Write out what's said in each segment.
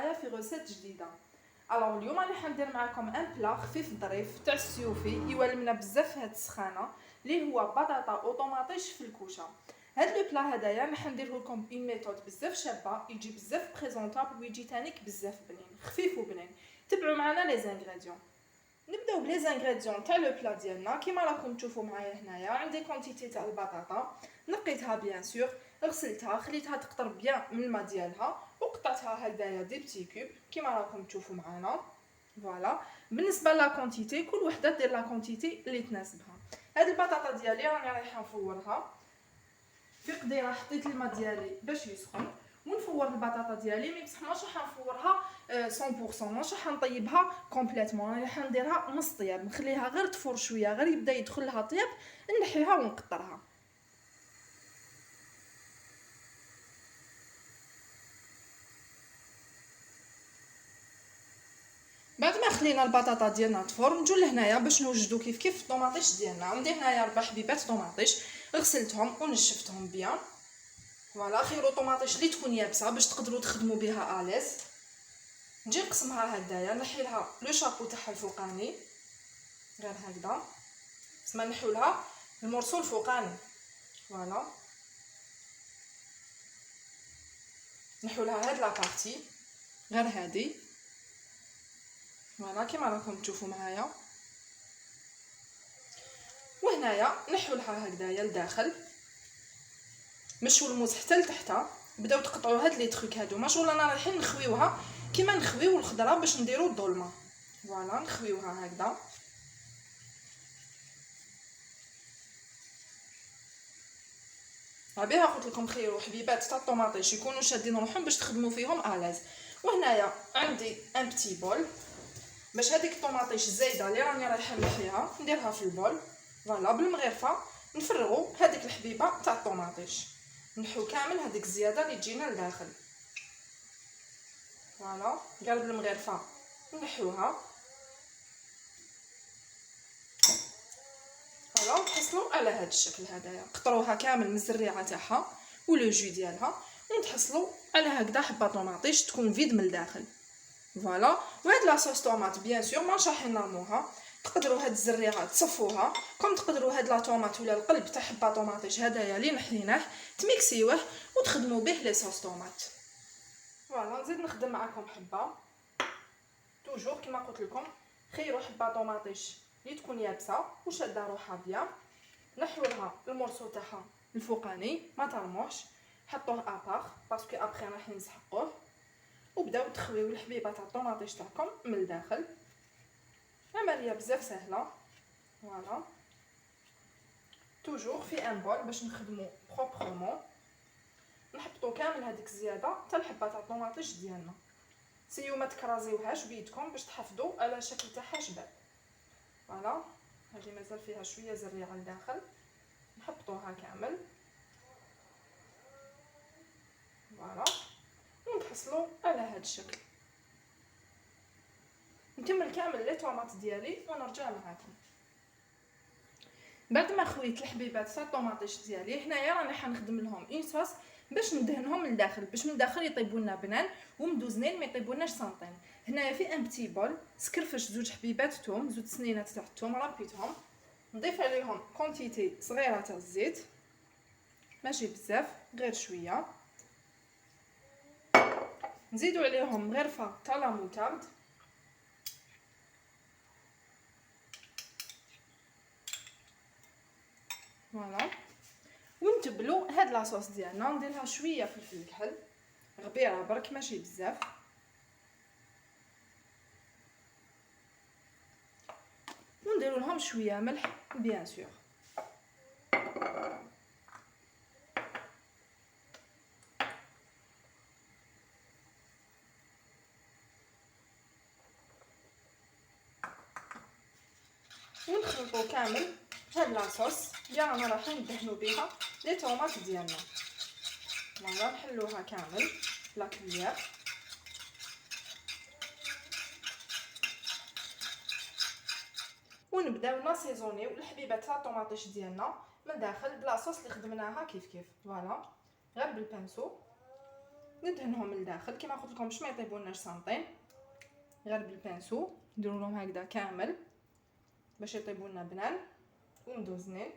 معايا في غوسيت جديده. الوغ اليوم راني حندير معكم ان بلا خفيف ظريف تاع السيوفي يولمنا بزاف هاد السخانه اللي هو بطاطا اوطوماطيش في الكوشه. هاد لو بلا هدايا راح نديره لكم اون ميثود بزاف شابه، يجي بزاف بريزونطابل ويجي تانيك بزاف بنين، خفيف وبنين. تبعوا معنا لي زانغريديون. نبداو بلي زانغريديون تاع لو بلا ديالنا. كيما راكم تشوفوا معايا هنايا عندي كونتيتي تاع البطاطا، نقيتها بيان سور، غسلتها، خليتها تقطر بيان من الماء ديالها وقطعتها هكذايا دي بتي كوب كيما راكم تشوفوا معانا. فوالا. بالنسبه لا كونتيتي كل وحده دير لا كونتيتي اللي تناسبها. هاد البطاطا ديالي راني رايحه نفورها في قديره، حطيت الماء ديالي باش يسخن ونفور البطاطا ديالي. مي بصح ماشي راح نفورها 100%، ماشي راح نطيبها كومبليتمون، راح نديرها نص طياب، نخليها غير تفور شويه، غير يبدا يدخل لها طياب نحيها ونقطرها. بعد ما خلينا البطاطا ديالنا تفور نجو لهنايا باش نوجدو كيف الطوماطيش ديالنا. عندي هنايا 4 حبيبات طوماطيش غسلتهم ونشفتهم بيان. فوالا، خيروا طوماطيش اللي تكون يابسه باش تقدروا تخدموا بها اليز. نجي نقسمها هكذايا، نحي لها لو شابو تاعها الفوقاني غير هكذا، تسمى نحيو لها المورسو الفوقاني. فوالا، نحيو لها هاد لا بارتي غير هادي. فوالا كيما راكم تشوفوا معايا. وهنايا نحيو لها هكذايا لداخل، مشوا الموز حتى لتحت. بداو تقطعوا هاد لي تروك هادو، ما شغل انا رايحين نخويوها كيما نخويو الخضره باش نديرو الظلمه. فوالا نخويوها هكذا. بها قلت لكم خيروا حبيبات تاع الطوماطيش يكونوا شادين روحهم باش تخدموا فيهم الاز. وهنايا عندي ان بتي بول باش هذيك الطوماطيش الزايده اللي راني رايحه نحيها نديرها في البول. فوالا بالمغرفه نفرغوا هذيك الحبيبه تاع الطوماطيش، نحو كامل هذيك الزياده اللي تجينا لداخل. فوالا قال بالمغرفه نحوها. فوالا نحصلوا على هذا الشكل هذايا، قطروها كامل من الزريعه تاعها ولو جو ديالها ونتحصلوا على هكذا حبه طوماطيش تكون فيد من الداخل. فوالا. وهاد لاصوص طوماط بيان سور ماشي راح نرموها، تقدروا هاد الزريعه تصفوها، كوم تقدروا هاد لا طوماط ولا القلب تاع حبه طوماطيش هدايا اللي نحيناه تميكسيوه وتخدموا به لي صوص طوماط. فوالا نزيد نخدم معكم حبه توجور كما قلت لكم، خيروا حبه طوماطيش اللي تكون يابسه وشاده روحها بيان، نحيو لها المورسو تاعها الفوقاني ما ترموش، حطوه ابار باسكو ابري راح نسحقوه، وبداو تخويو الحبيبه تاع الطوماطيش تاعكم من الداخل. عمليه بزاف سهله. فوالا توجور في ان بول باش نخدمو بروبرمون، نحطو كامل هذيك الزياده تاع الحبه تاع الطوماطيش ديالنا. سيو ما تكرازيوهاش بيدكم باش تحفظوا على شكل تاعها شباب. فوالا هذه مازال فيها شويه زريعه لداخل، نحطوها كامل. فوالا ونحصلوا على هذا الشكل. نكمل كامل لي طوماط ديالي ونرجع معاكم. بعد ما خويت الحبيبات تاع الطوماطيش ديالي هنايا راني حنخدم لهم اون صوص باش ندهنهم من الداخل، باش من الداخل يطيبوا لنا بنان ومدوزنين ما يطيبولناش سانطين. هنايا في ان بتي بول سكرفش زوج حبيبات ثوم، زوج سنينات تاع الثوم رابيتهم، نضيف عليهم كونتيتي صغيره تاع الزيت ماشي بزاف غير شويه، نزيدوا عليهم غرفه تاع لا موتارد. فوالا ونتبلو هاد لاصوص ديالنا، نديرها شويه فلفل الكحل غبيره برك ماشي بزاف، ونديروا لهم شويه ملح بيان سور. ونخلطوا كامل هاد لاصوص اللي رانا رايحين ندهنوا بها لي طوماط ديالنا. فوالا نحلوها كامل لا كليير. ونبداو ناسيزونيو الحبيبه تاع الطوماطيش ديالنا من داخل بلاصوص اللي خدمناها كيف. فوالا غير بالبانسو ندهنهم من الداخل كما قلت لكم باش ما يطيبولناش سنطين، غير بالبانسو نديرو لهم هكذا كامل باش يطيبولنا بنان ومدوزنين.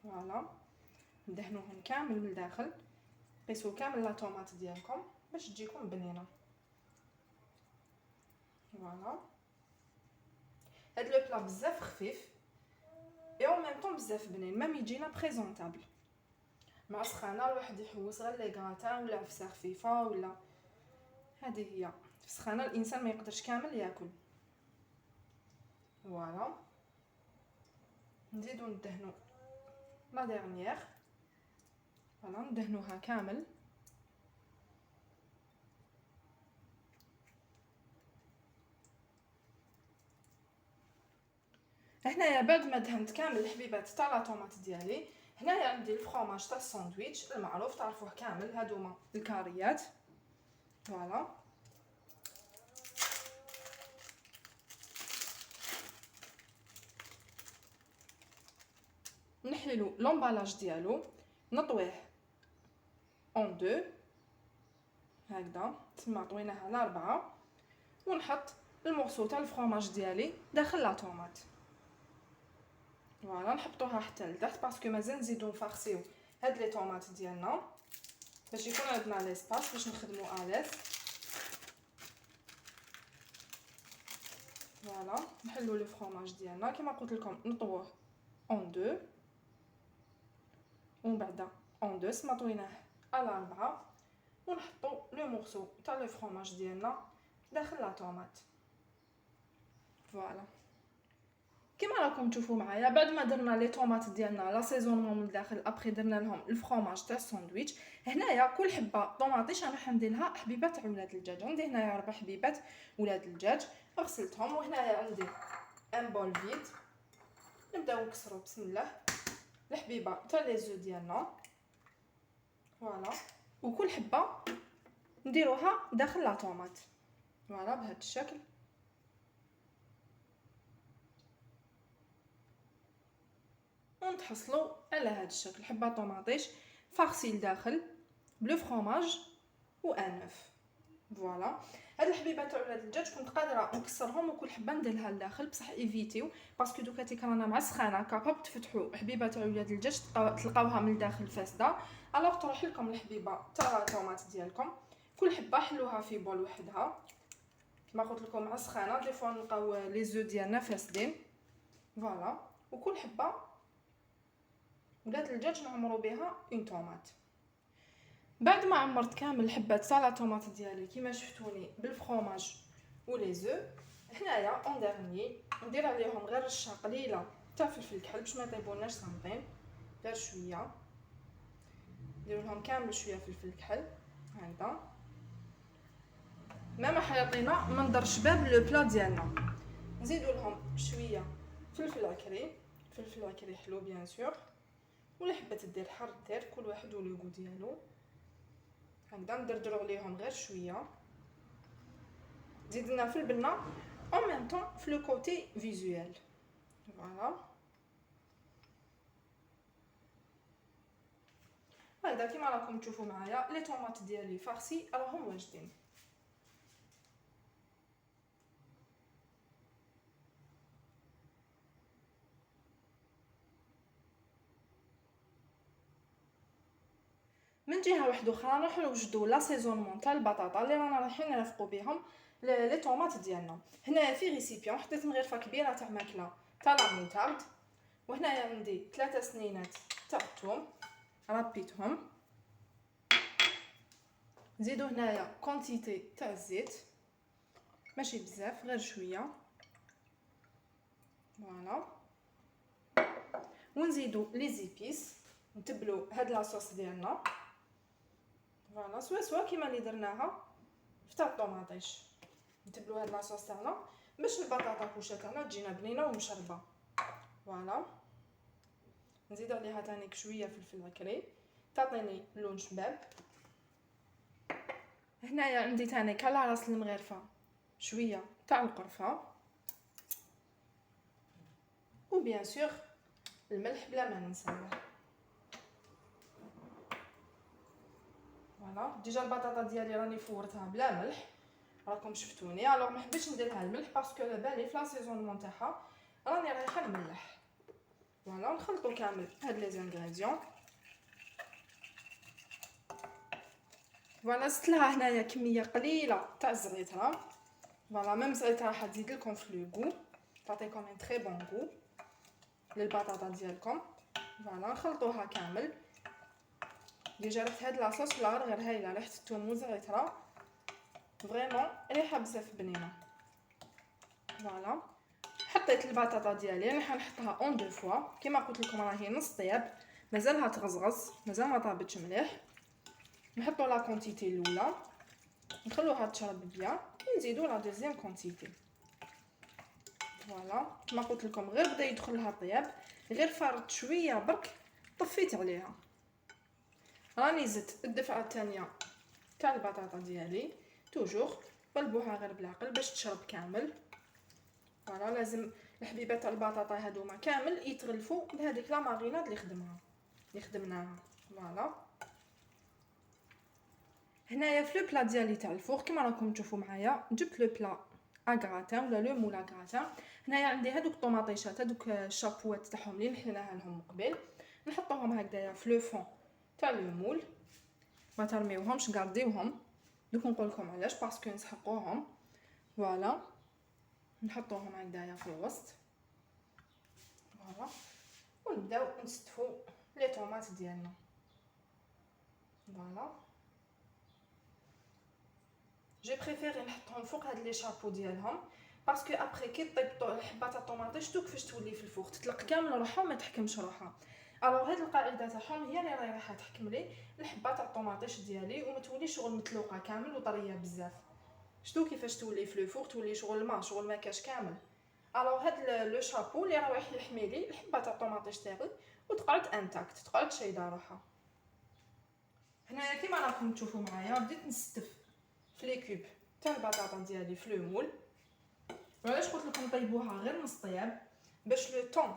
فوالا ندهنوهم كامل من الداخل، قيسوا كامل لا طوماط ديالكم باش تجيكم بنينه. فوالا هاد لو بلا بزاف خفيف اي او ميم طون بزاف بنين، ميم يجينا بريزونطابل مع سخانه الواحد يحوس غير لي غراتان ولا عفسه خفيفه ولا هذه هي في سخانه الانسان ما يقدرش كامل ياكل. فوالا نزيدو ندهنو لا ديرنيير، فوالا ندهنوها كامل. هنايا بعد ما دهنت كامل الحبيبات تاع لا طوماط ديالي، هنايا عندي الفرomاج تاع الساندويتش المعروف تعرفوه كامل، هادوما الكاريات. فوالا نحللو لومبالاج ديالو، نطويه اون دو هكذا، تما طويناها على 4 ونحط المورسو تاع الفرomاج ديالي داخل لا طوماط. فوالا نحطوها حتى لتحت باسكو مازال نزيدو نفارسيو هاد لي طوماط ديالنا باش يكون عندنا ليسباس باش نخدمو اليز. فوالا نحلو لو فرomاج ديالنا كما قلت لكم نطووه اون دو ومن بعد اون دو سما طويناه على 4 ونحطو لو مورسو تاع لو فرomاج ديالنا داخل لا طوماط. فوالا كما راكم تشوفوا معايا بعد ما درنا لي طوماط ديالنا لا سيزونمون من الداخل ابري درنا لهم الفرomاج تاع الساندويتش. هنايا كل حبه طوماطيش انا حندير لها حبيبات تاع ولاد الدجاج، عندي هنايا 4 حبيبات ولاد الدجاج غسلتهم، وهنايا عندي ان بول فيد نبداو نكسرو بسم الله الحبيبه تاع لي زو ديالنا. فوالا وكل حبه نديروها داخل لا طوماط. فوالا بهذا الشكل ونتحصلوا على هذا الشكل حبه طوماطيش فارسي لداخل بلو فرomاج و انف. فوالا هاد الحبيبات تاع ولاد الدجاج كنت قادره نكسرهم وكل حبه نديرها لداخل، بصح ايفيتيو باسكو دوكا رانا مع السخانه كاباب تفتحوا حبيبه تاع ولاد الدجاج تلقاوها من الداخل فاسده، الوغ تروح لكم الحبيبه تاع الطوماط ديالكم كل حبه حلوها في بول وحدها كما قلت لكم مع السخانه دي فوا نلقاو لي زو ديالنا فاسدين. فوالا وكل حبه ولاد الدجاج نعمرو بها اون طوماط. بعد ما عمرت كامل الحبات تاع لا طوماط ديالي كيما شفتوني بالفرomاج و لي زو، هنايا اون ديرني ندير عليهم غير رشه قليله تاع فلفل الكحل باش ما يطيبوناش صامطين، غير شويه ندير لهم كامل شويه فلفل الكحل هكذا. ماما حيعطينا منظر شباب لو بلا ديالنا. نزيدو لهم شويه فلفل عكري، فلفل عكري حلو بيان سور، ولا حبه دير حر دير كل واحد ولو غو ديالو هكذا. ندردرو عليهم غير شويه، زيدنا في البنه او ميم طون في لو كوتي فيزوال. فوالا هكذا كيما راكم تشوفوا معايا لي طوماط ديالي فارسي راهم واجدين. من جهه واحده اخرى نروحو نوجدو لا سيزونمون تاع البطاطا اللي رانا رايحين نرافقو بهم لي طوماط ديالنا. هنايا في ريسيبيون حطيت مغرفه كبيره تاع ماكله تاع لا مونتارد، وهنايا عندي 3 سنينات تاع الثوم ربيتهم، نزيدو هنايا كونتيتي تاع الزيت ماشي بزاف غير شويه. فوالا ونزيدو لي زيبيس نتبلو هاد لاصوص ديالنا. فوالا سوا كيما اللي درناها في تاع الطوماطيش، نتبلو هاد لاصوص تاعنا باش البطاطا كوشه تاعنا تجينا بنينه ومشربه. فوالا نزيد عليها تاني شويه فلفل عكري تعطيني لون شباب. هنايا عندي تاني على راس المغرفه شويه تاع القرفه، وبيان سور الملح بلا ما ننساوه. فوالا ديجا البطاطا ديالي راني فورتها بلا ملح، راكم شفتوني. الوغ ما حبيتش نديرها الملح باسكو على بالي في لا سيزونمون تاعها راني رايحه نملح. فوالا نخلطوا كامل هاد لي زانغريديون. فوالا زدت لها هنايا كميه قليله تاع الزعتر. فوالا ميم الزعتر راح تزيد لكم في لو غو، تعطيكم ان تري بون غو للبطاطا ديالكم. فوالا نخلطوها كامل. ديجا ريحه هاد لاصوص غير هايله، ريحه الثوم والزعتر فريمون ريحه بزاف بنينه. فوالا حطيت البطاطا ديالي، راني حنحطها اون دو فوا كيما قلت لكم راهي نص طياب، مازالها تغزغز، مازال ما طابتش مليح. نحطوا لا كونتيتي الاولى نخلوها تشرب بيان، نزيدوا لا دوزيام كونتيتي. فوالا كما قلت لكم غير بدا يدخل لها طياب، غير فارت شويه برك طفيت عليها. راني زدت الدفعه الثانيه تاع البطاطا ديالي، توجور قلبوها غير بالعقل باش تشرب كامل. فوالا لازم الحبيبات تاع البطاطا هذوما كامل يتغلفوا بهذيك لا ماريناد اللي خدمناها. فوالا هنايا في لو بلا ديالي تاع الفور كما راكم تشوفوا معايا، جبت لو بلا اغراتان ولا لو مول اغراتان. هنايا عندي هذوك الطوماطيشات، هذوك الشابوات تاعهم اللي نحيناها لهم قبل، نحطوهم هكذايا في لو فون تاع لو مول، ما ترميوهمش غارديوهم. دوك نقول لكم علاش، باسكو نسحقوهم. فوالا نحطوهم هكذايا في الوسط. فوالا ونبداو نستفو لي طوماط ديالنا. فوالا جي بريفيري نحطهم فوق هاد لي شابو ديالهم باسكو ابري كي طيب الحبه تاع الطوماطي شتو كيفاش تولي في الفوق، تطلق كامل روحها وما تحكمش روحها. الوغ هاد القاعده تاعهم هي اللي رايحه تحكم لي الحبه تاع الطوماطيش ديالي وما توليش شغل متلوقه كامل وطريه بزاف. شتو كيفاش تولي في الفوق، تولي شغل ما كاش كامل. الوغ هاد لو شابو اللي رايح يحمي لي الحبه تاع الطوماطيش تاعي وتقعد انتاكت، تقعد شايده روحها. هنايا كيما راكم تشوفوا معايا بديت نستف في لي كوب تاع البطاطا ديالي في لو مول. وعلاش قلت لكم طيبوها غير نص طياب باش لو طون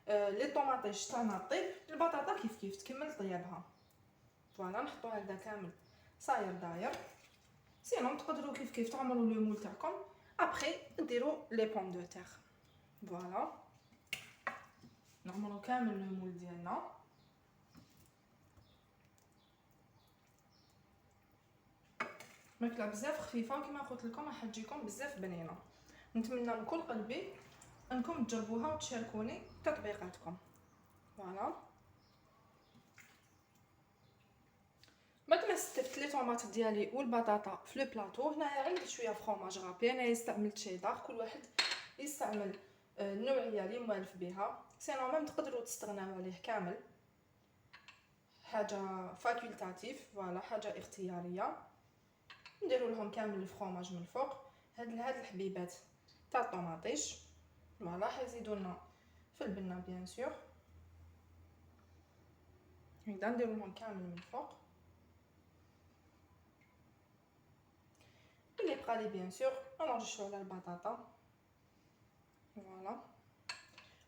لي طوماطيش تاعنا طيب، البطاطا كيف تكمل طيابها. فوالا نحطو هكذا كامل صاير داير. سينو تقدروا كيف تعمروا لو مول تاعكم، ابري ديروا لي بوم دو تير. فوالا نعمروا كامل لو مول ديالنا. ماكله بزاف خفيفه كما قلت لكم راح تجيكم بزاف بنينه. نتمنى من كل قلبي انكم تجربوها وتشاركوني تطبيقاتكم. فوالا بعد ما استفت لي طوماط ديالي والبطاطا في لو بلاطو، هنايا عندي شويه فرomاج غابي، انا استعملت شيدار، كل واحد يستعمل النوعيه اللي موالف بها، سينو ميم تقدروا تستغناو عليه كامل، حاجه فاكولتاتيف. فوالا حاجه اختياريه. نديروا لهم كامل الفرomاج من الفوق. هاد الحبيبات تاع الطوماطيش فوالا حيزيدوا لنا في البنه بيان سور. هكذا نديروا لهم كامل من الفوق. اللي بقى لي بيان سور نرجعوا على البطاطا. فوالا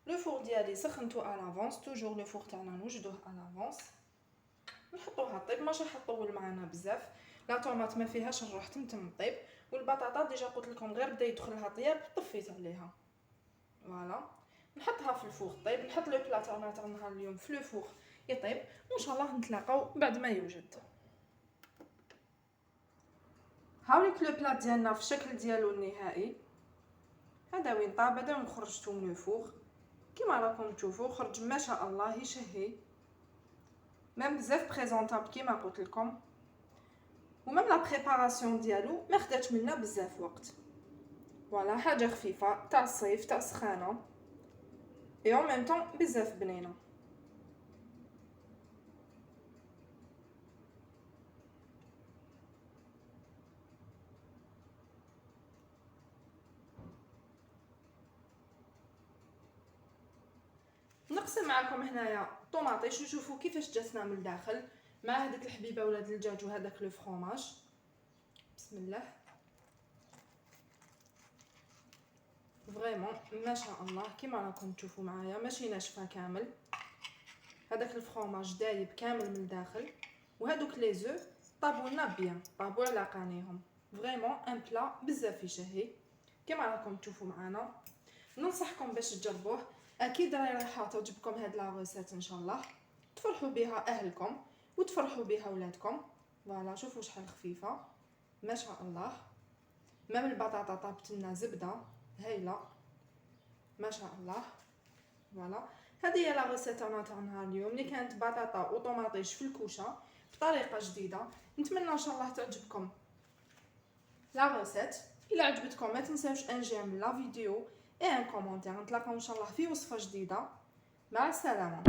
لو فور ديالي سخنتو على لافونس، توجور لو فور تاعنا نوجدوه على لافونس، نحطوها طيب ماشي حطول معنا بزاف. لا طوماط ما فيهاش نروح تمتم طيب، والبطاطا ديجا قلت لكم غير بدا يدخل لها طياب طفيت عليها. فوالا نحطها في الفوق طيب، نحط لو بلا تاعنا تاع نهار اليوم في لو فوق يطيب، وان شاء الله نتلاقاو بعد ما يوجد. هاوليك لو بلا ديالنا في الشكل ديالو النهائي. هذا وين طاب، هذا وين خرجتو من الفوق كيما راكم تشوفوا، خرج ما شاء الله يشهي، ميم بزاف بريزونطابل كيما قلت لكم، وميم لا بريباراسيون ديالو ما خداتش منا بزاف وقت. فوالا حاجه خفيفه تاع الصيف تاع سخانه اي اون ميم طون بزاف بنينه. نقسم معكم هنايا طوماطيش نشوفوا كيفاش جاتنا من الداخل مع هذيك الحبيبه ولا الدجاج وهذاك لو فرomاج. بسم الله فريمون ما شاء الله كيما راكم تشوفوا معايا ماشي ناشفه كامل، هذاك الفرomاج دايب كامل من الداخل، وهذوك لي زو طابوا لنا بيان، طابوا على قانيهم. فريمون ان بلا بزاف يشهي كما راكم تشوفوا معنا. ننصحكم باش تجربوه، اكيد راح تعجبكم هاد لا ريسيت ان شاء الله، تفرحوا بها اهلكم وتفرحوا بها ولادكم. فوالا شوفوا شحال خفيفه ما شاء الله. مام البطاطا طابت لنا زبده هايله ما شاء الله. فوالا هذه هي لا ريسيت تاعنا اليوم اللي كانت بطاطا وطوماطيش في الكوشه بطريقه جديده. نتمنى ان شاء الله تعجبكم لا ريسيت. الى عجبتكم ما تنساوش ان جيم لا فيديو اي ان كومونتير. نتلاقاو ان شاء الله في وصفه جديده. مع السلامه.